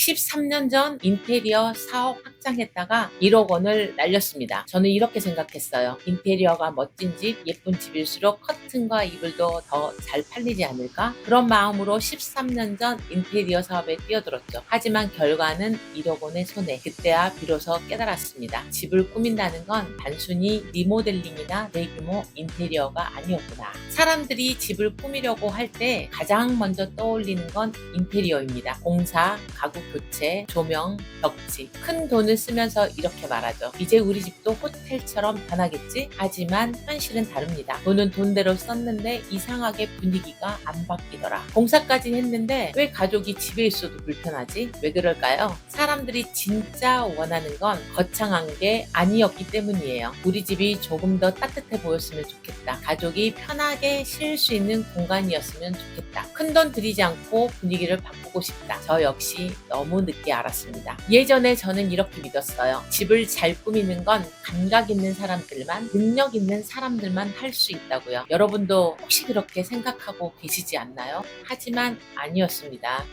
13년 전 인테리어 사업 확장했다가 1억 원을 날렸습니다. 저는 이렇게 생각했어요. 인테리어가 멋진 집, 예쁜 집일수록 커튼과 이불도 더 잘 팔리지 않을까? 그런 마음으로 13년 전 인테리어 사업에 뛰어들었죠. 하지만 결과는 1억 원의 손해. 그때야 비로소 깨달았습니다. 집을 꾸민다는 건 단순히 리모델링이나 대규모 인테리어가 아니었구나. 사람들이 집을 꾸미려고 할 때 가장 먼저 떠올리는 건 인테리어입니다. 공사, 가구 교체, 조명, 벽지. 큰 돈을 쓰면서 이렇게 말하죠. 이제 우리 집도 호텔처럼 변하겠지? 하지만 현실은 다릅니다. 돈은 돈대로 썼는데 이상하게 분위기가 안 바뀌더라. 공사까지 했는데 왜 가족이 집에 있어도 불편하지? 왜 그럴까요? 사람들이 진짜 원하는 건 거창한 게 아니었기 때문이에요. 우리 집이 조금 더 따뜻해 보였으면 좋겠다. 가족이 편하게 쉴 수 있는 공간이었으면 좋겠다. 큰돈 들이지 않고 분위기를 바꾸고 싶다. 저 역시 너무 늦게 알았습니다. 예전에 저는 이렇게 믿었어요. 집을 잘 꾸미는 건 감각 있는 사람들만, 능력 있는 사람들만 할 수 있다고요. 여러분도 혹시 그렇게 생각하고 계시지 않나요? 하지만 아니었습니다.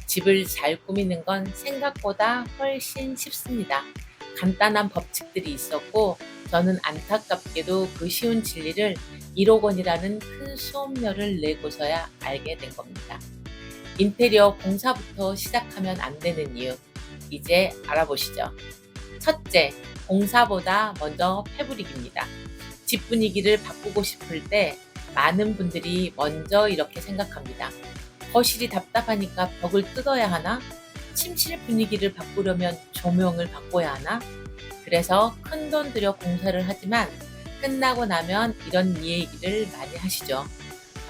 집을 잘 꾸미는 건 생각보다 훨씬 쉽습니다. 간단한 법칙들이 있었고 저는 안타깝게도 그 쉬운 진리를 1억 원이라는 큰 수업료를 내고서야 알게 된 겁니다. 인테리어 공사부터 시작하면 안 되는 이유, 이제 알아보시죠. 첫째, 공사보다 먼저 패브릭입니다. 집 분위기를 바꾸고 싶을 때 많은 분들이 먼저 이렇게 생각합니다. 거실이 답답하니까 벽을 뜯어야 하나? 침실 분위기를 바꾸려면 조명을 바꿔야 하나? 그래서 큰돈 들여 공사를 하지만 끝나고 나면 이런 얘기를 많이 하시죠.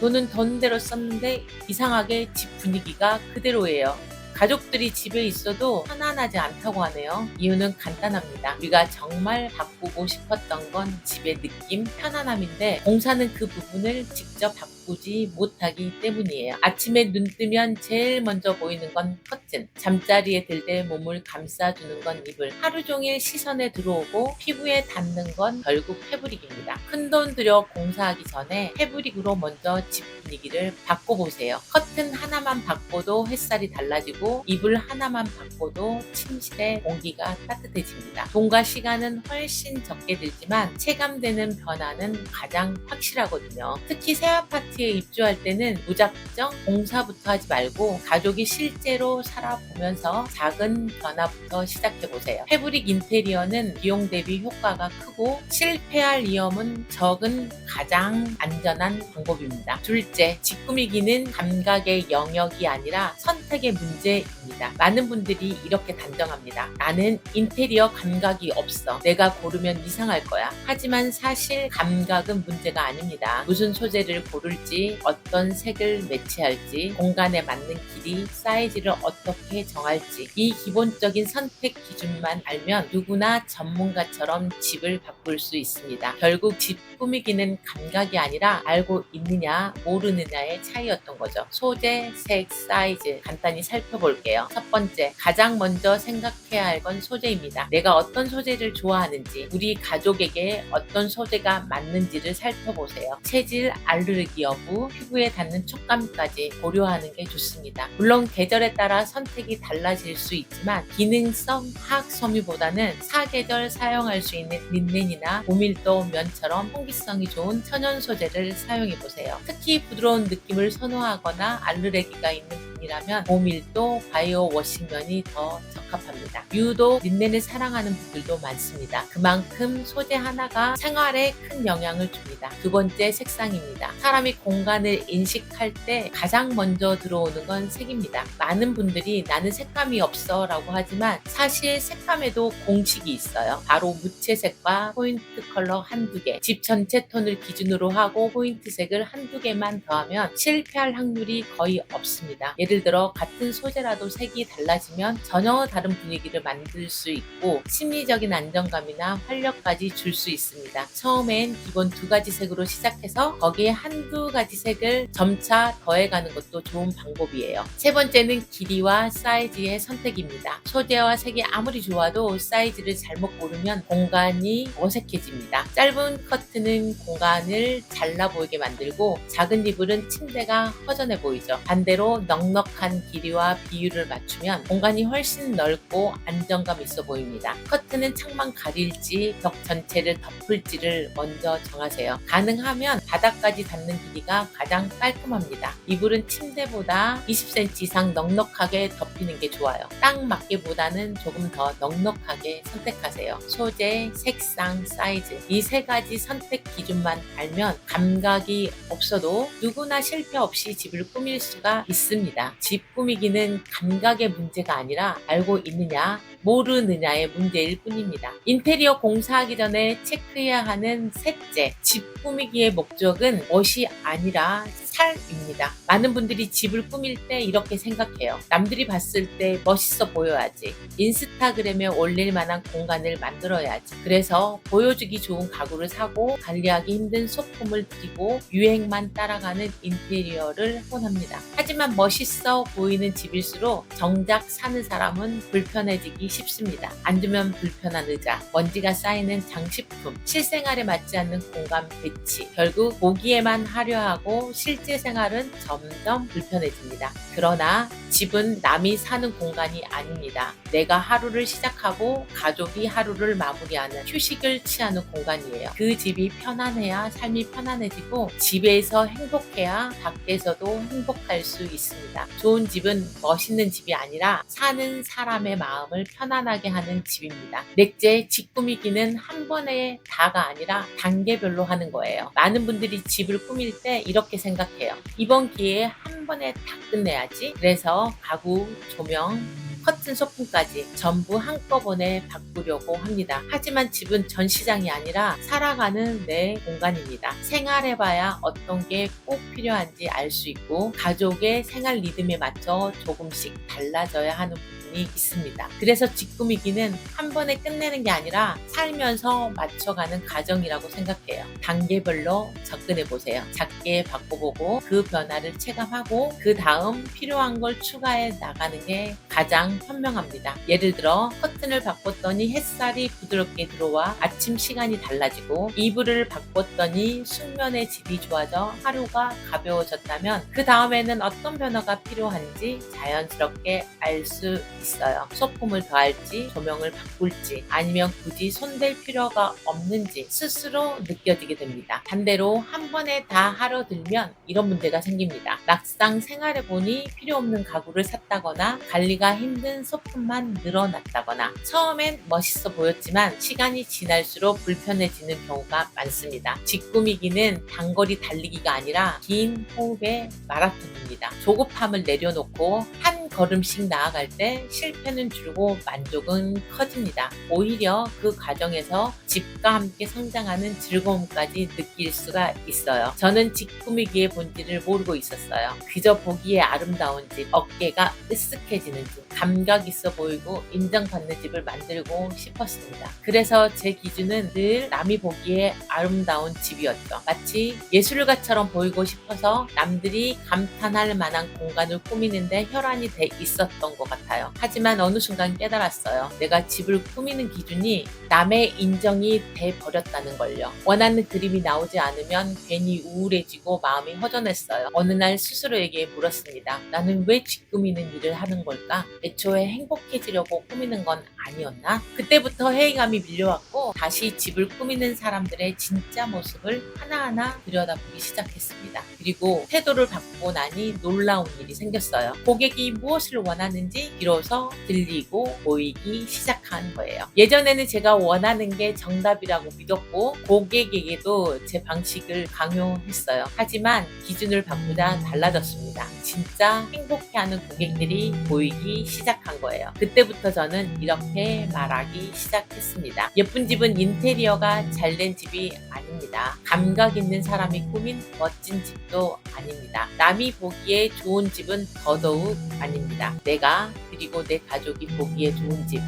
돈은 돈대로 썼는데 이상하게 집 분위기가 그대로예요. 가족들이 집에 있어도 편안하지 않다고 하네요. 이유는 간단합니다. 우리가 정말 바꾸고 싶었던 건 집의 느낌, 편안함인데 공사는 그 부분을 직접 바꾸지 못하기 때문이에요. 아침에 눈 뜨면 제일 먼저 보이는 건 커튼, 잠자리에 들 때 몸을 감싸주는 건 이불, 하루 종일 시선에 들어오고 피부에 닿는 건 결국 패브릭입니다. 큰돈 들여 공사하기 전에 패브릭으로 먼저 집 분위기를 바꿔보세요. 커튼 하나만 바꿔도 햇살이 달라지고 이불 하나만 바꿔도 침실의 공기가 따뜻해집니다. 돈과 시간은 훨씬 적게 들지만 체감되는 변화는 가장 확실하거든요. 특히 새 아파트에 입주할 때는 무작정 공사부터 하지 말고 가족이 실제로 살아보면서 작은 변화부터 시작해보세요. 패브릭 인테리어는 비용 대비 효과가 크고 실패할 위험은 적은 가장 안전한 방법입니다. 둘째, 집 꾸미기는 감각의 영역이 아니라 선택의 문제입니다. 많은 분들이 이렇게 단정합니다. 나는 인테리어 감각이 없어. 내가 고르면 이상할 거야. 하지만 사실 감각은 문제가 아닙니다. 무슨 소재를 고를지, 어떤 색을 매치할지, 공간에 맞는 길이, 사이즈를 어떻게 정할지 이 기본적인 선택 기준만 알면 누구나 전문가처럼 집을 바꿀 수 있습니다. 결국 집 꾸미기는 감각이 아니라 알고 있느냐 모르느냐의 차이였던 거죠. 소재, 색, 사이즈 간단히 살펴볼게요. 첫 번째, 가장 먼저 생각해야 할 건 소재입니다. 내가 어떤 소재를 좋아하는지, 우리 가족에게 어떤 소재가 맞는지를 살펴보세요. 체질, 알레르기 여부, 피부에 닿는 촉감까지 고려하는 게 좋습니다. 물론 계절에 따라 선택이 달라질 수 있지만 기능성 화학 섬유보다는 사계절 사용할 수 있는 린넨이나 고밀도 면처럼 통기성이 좋은 천연 소재를 사용해 보세요. 특히 부드러운 느낌을 선호하거나 알레르기가 있는 분이라면 고밀도 바이오 워싱면이 더 적합합니다. 유독 린넨을 사랑하는 분들도 많습니다. 그만큼 소재 하나가 생활에 큰 영향을 줍니다. 두 번째, 색상입니다. 사람이 공간을 인식할 때 가장 먼저 들어오는 건 색입니다. 많은 분들이 나는 색감이 없어 라고 하지만 사실 색감에도 공식이 있어요. 바로 무채색과 포인트 컬러 한두 개, 집 전체 톤을 기준으로 하고 포인트 색을 한두 개만 더하면 실패할 확률이 거의 없습니다. 예를 들어 같은 소재라도 색이 달라지면 전혀 다른 다른 분위기를 만들 수 있고 심리적인 안정감이나 활력까지 줄 수 있습니다. 처음엔 기본 2가지 색으로 시작해서 거기에 한두 가지 색을 점차 더해가는 것도 좋은 방법이에요. 세 번째는 길이와 사이즈의 선택입니다. 소재와 색이 아무리 좋아도 사이즈를 잘못 고르면 공간이 어색해집니다. 짧은 커튼은 공간을 잘나 보이게 만들고 작은 이불은 침대가 허전해 보이죠. 반대로 넉넉한 길이와 비율을 맞추면 공간이 훨씬 넓고 안정감 있어 보입니다. 커튼은 창만 가릴지 벽 전체를 덮을지를 먼저 정하세요. 가능하면 바닥까지 닿는 길이가 가장 깔끔합니다. 이불은 침대보다 20cm 이상 넉넉하게 덮이는 게 좋아요. 딱 맞게보다는 조금 더 넉넉하게 선택하세요. 소재, 색상, 사이즈 이 3가지 선택 기준만 알면 감각이 없어도 누구나 실패 없이 집을 꾸밀 수가 있습니다. 집 꾸미기는 감각의 문제가 아니라 알고 있느냐 모르느냐의 문제일 뿐입니다. 인테리어 공사하기 전에 체크해야 하는 셋째, 집 꾸미기의 목적은 멋이 아니라 살입니다. 많은 분들이 집을 꾸밀 때 이렇게 생각해요. 남들이 봤을 때 멋있어 보여야지. 인스타그램에 올릴 만한 공간을 만들어야지. 그래서 보여주기 좋은 가구를 사고 관리하기 힘든 소품을 들이고 유행만 따라가는 인테리어를 혼합니다. 하지만 멋있어 보이는 집일수록 정작 사는 사람은 불편해지기 쉽습니다. 앉으면 불편한 의자, 먼지가 쌓이는 장식품, 실생활에 맞지 않는 공간 배치, 결국 보기에만 하려하고 실제 생활은 점점 불편해집니다. 그러나 집은 남이 사는 공간이 아닙니다. 내가 하루를 시작하고 가족이 하루를 마무리하는 휴식을 취하는 공간이에요. 그 집이 편안해야 삶이 편안해지고 집에서 행복해야 밖에서도 행복할 수 있습니다. 좋은 집은 멋있는 집이 아니라 사는 사람의 마음을 편안하게 하는 집입니다. 넷째, 집 꾸미기는 한 번에 다가 아니라 단계별로 하는 거예요. 많은 분들이 집을 꾸밀 때 이렇게 생각해요. 이번 기회에 한 번에 다 끝내야지. 그래서 가구, 조명, 커튼 소품까지 전부 한꺼번에 바꾸려고 합니다. 하지만 집은 전시장이 아니라 살아가는 내 공간입니다. 생활해봐야 어떤 게 꼭 필요한지 알 수 있고 가족의 생활 리듬에 맞춰 조금씩 달라져야 하는 부분이 있습니다. 그래서 집 꾸미기는 한 번에 끝내는 게 아니라 살면서 맞춰가는 과정이라고 생각해요. 단계별로 접근해보세요. 작게 바꿔보고 그 변화를 체감하고 그 다음 필요한 걸 추가해 나가는 게 가장 현명합니다. 예를 들어 커튼을 바꿨더니 햇살이 부드럽게 들어와 아침 시간이 달라지고 이불을 바꿨더니 숙면의 질이 좋아져 하루가 가벼워졌다면 그 다음에는 어떤 변화가 필요한지 자연스럽게 알 수 있어요. 소품을 더할지 조명을 바꿀지 아니면 굳이 손댈 필요가 없는지 스스로 느껴지게 됩니다. 반대로 한 번에 다 하려 들면 이런 문제가 생깁니다. 막상 생활해보니 필요 없는 가구를 샀다거나 관리가 힘든 소품만 늘어났다거나 처음엔 멋있어 보였지만 시간이 지날수록 불편해지는 경우가 많습니다. 집 꾸미기는 단거리 달리기가 아니라 긴 호흡의 마라톤입니다. 조급함을 내려놓고 한 걸음씩 나아갈 때 실패는 줄고 만족은 커집니다. 오히려 그 과정에서 집과 함께 성장하는 즐거움까지 느낄 수가 있어요. 저는 집 꾸미기의 본질을 모르고 있었어요. 그저 보기에 아름다운 집, 어깨가 으쓱해지는 집, 감각 있어 보이고 인정받는 집을 만들고 싶었습니다. 그래서 제 기준은 늘 남이 보기에 아름다운 집이었죠. 마치 예술가처럼 보이고 싶어서 남들이 감탄할 만한 공간을 꾸미는데 혈안이 돼 있었던 것 같아요. 하지만 어느 순간 깨달았어요. 내가 집을 꾸미는 기준이 남의 인정이 돼 버렸다는 걸요. 원하는 그림이 나오지 않으면 괜히 우울해지고 마음이 허전했어요. 어느 날 스스로에게 물었습니다. 나는 왜 집 꾸미는 일을 하는 걸까? 애초에 행복해지려고 꾸미는 건 아니었나? 그때부터 회의감이 밀려왔고 다시 집을 꾸미는 사람들의 진짜 모습을 하나하나 들여다보기 시작했습니다. 그리고 태도를 바꾸고 나니 놀라운 일이 생겼어요. 고객이 무엇을 원하는지 비로소 들리고 보이기 시작한 거예요. 예전에는 제가 원하는 게 정답이라고 믿었고 고객에게도 제 방식을 강요했어요. 하지만 기준을 바꾸자 달라졌습니다. 진짜 행복해하는 고객들이 보이기 시작한 거예요. 그때부터 저는 이렇게 말하기 시작했습니다. 예쁜 집은 인테리어가 잘된 집이 아닙니다. 감각 있는 사람이 꾸민 멋진 집도 아닙니다. 남이 보기에 좋은 집은 더더욱 아닙니다. 집입니다. 내가 그리고 내 가족이 보기에 좋은 집.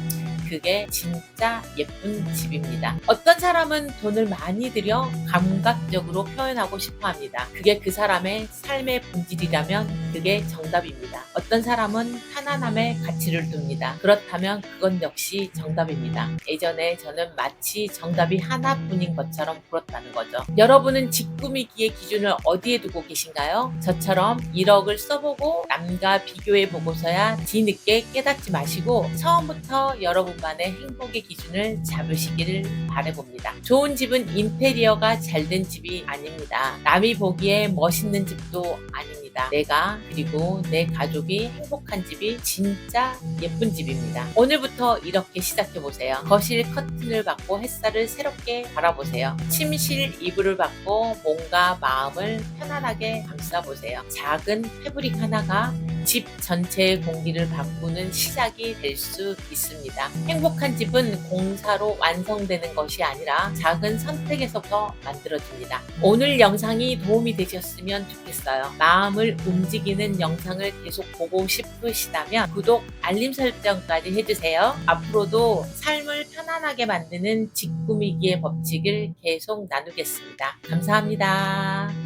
그게 진짜 예쁜 집입니다. 어떤 사람은 돈을 많이 들여 감각적으로 표현하고 싶어 합니다. 그게 그 사람의 삶의 본질이라면 그게 정답입니다. 어떤 사람은 편안함에 가치를 둡니다. 그렇다면 그건 역시 정답입니다. 예전에 저는 마치 정답이 하나뿐인 것처럼 굴었다는 거죠. 여러분은 집 꾸미기의 기준을 어디에 두고 계신가요? 저처럼 1억을 써보고 남과 비교해 보고서야 뒤늦게 깨닫지 마시고 처음부터 여러분만의 행복의 기준을 잡으시기를 바라봅니다. 좋은 집은 인테리어가 잘 된 집이 아닙니다. 남이 보기에 멋있는 집도 아닙니다. 내가 그리고 내 가족이 행복한 집이 진짜 예쁜 집입니다. 오늘부터 이렇게 시작해보세요. 거실 커튼을 받고 햇살을 새롭게 바라보세요. 침실 이불을 받고 몸과 마음을 편안하게 감싸보세요. 작은 패브릭 하나가 집 전체의 공기를 바꾸는 시작이 될 수 있습니다. 행복한 집은 공사로 완성되는 것이 아니라 작은 선택에서부터 만들어집니다. 오늘 영상이 도움이 되셨으면 좋겠어요. 마음을 움직이는 영상을 계속 보고 싶으시다면 구독, 알림 설정까지 해주세요. 앞으로도 삶을 편안하게 만드는 집 꾸미기의 법칙을 계속 나누겠습니다. 감사합니다.